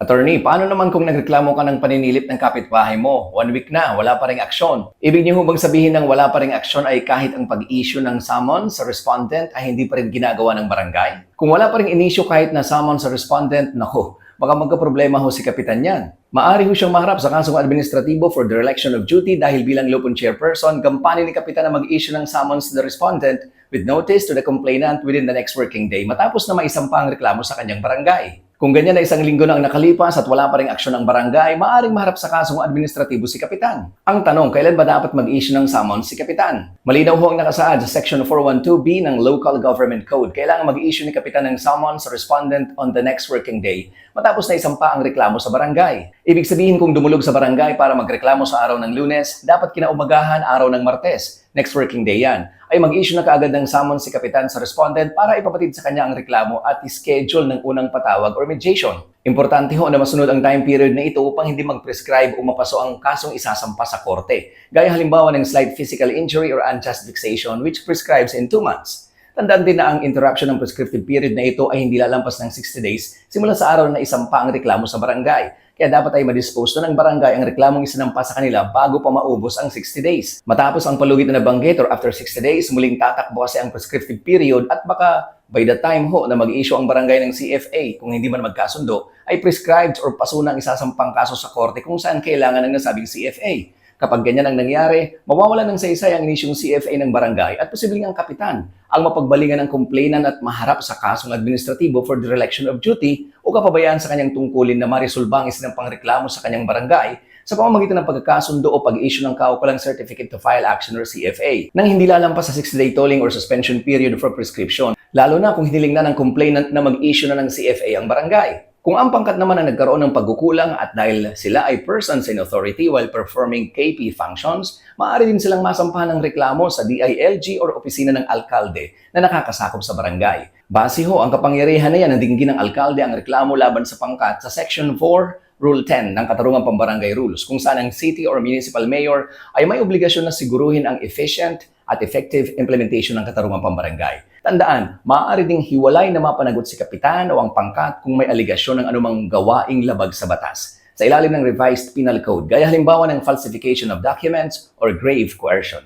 Attorney, paano naman kung nagreklamo ka ng paninilip ng kapitbahay mo? 1 week na, wala pa ring aksyon. Ibig niyo bang sabihin ng wala pa ring aksyon ay kahit ang pag-issue ng summons sa respondent ay hindi pa rin ginagawa ng barangay? Kung wala pa ring inisyu kahit na summons sa respondent, naku, baka magka-problema ho si Kapitan yan. Maari ho siyang maharap sa kasong administratibo for dereliction of duty dahil bilang lupon chairperson, gampanin ni Kapitan na mag-issue ng summons to the respondent with notice to the complainant within the next working day matapos na maisampa ang reklamo sa kanyang barangay. Kung ganyan na 1 linggo na ang nakalipas at wala pa ring aksyon ng barangay, maaaring maharap sa kasong administratibo si Kapitan. Ang tanong, kailan ba dapat mag-issue ng summons si Kapitan? Malinaw ho ang nakasaad sa Section 412B ng Local Government Code. Kailangan mag-issue ni Kapitan ng summons sa respondent on the next working day matapos na isampa ang reklamo sa barangay. Ibig sabihin kung dumulog sa barangay para magreklamo sa araw ng Lunes, dapat kinaumagahan araw ng Martes, next working day yan, ay mag-issue na kaagad ng summons si Kapitan sa respondent para ipapatid sa kanya ang reklamo at schedule ng unang patawag or mediation. Importante ho na masunod ang time period na ito upang hindi mag-prescribe o mapaso ang kasong isasampa sa korte. Gaya halimbawa ng slight physical injury or unjust vexation which prescribes in 2 months. Tandaan din na ang interruption ng prescriptive period na ito ay hindi lalampas ng 60 days simula sa araw na isampa ang reklamo sa barangay. Kaya dapat ay ma-dispose na ng barangay ang reklamong isinampa sa kanila bago pa maubos ang 60 days. Matapos ang palugit na nabanggit or after 60 days, muling tatakbo kasi ang prescriptive period at baka by the time ho na mag-issue ang barangay ng CFA, kung hindi man magkasundo, ay prescribed or paso ng isasampang kaso sa korte kung saan kailangan ng nasabing CFA. Kapag ganyan ang nangyari, mawawalan ng saysay ang inisyong CFA ng barangay at posibleng ang kapitan ang mapagbalingan ng complainant at maharap sa kasong administratibo for dereliction of duty o kapabayaan sa kanyang tungkulin na marisolba ang isinampang reklamo sa kanyang barangay sa pamamagitan ng pagkakasundo o pag-issue ng kaukulang Certificate to File Action or CFA nang hindi lalampas sa 60-day tolling or suspension period for prescription, lalo na kung hiniling na ng complainant na mag-issue na ng CFA ang barangay. Kung ang pangkat naman ang nagkaroon ng pagkukulang at dahil sila ay persons in authority while performing KP functions, maaari din silang masampahan ng reklamo sa DILG or opisina ng alkalde na nakakasakop sa barangay. Base ho ang kapangyarihan na yan ng dinggin ng alkalde ang reklamo laban sa pangkat sa Section 4, Rule 10 ng Katarungan Pambarangay Rules kung saan ang city or municipal mayor ay may obligasyon na siguruhin ang efficient at effective implementation ng Katarungan Pambarangay. Tandaan, maaari ding hiwalay na mapanagot si Kapitan o ang pangkat kung may aligasyon ng anumang gawaing labag sa batas sa ilalim ng Revised Penal Code, gaya halimbawa ng falsification of documents or grave coercion.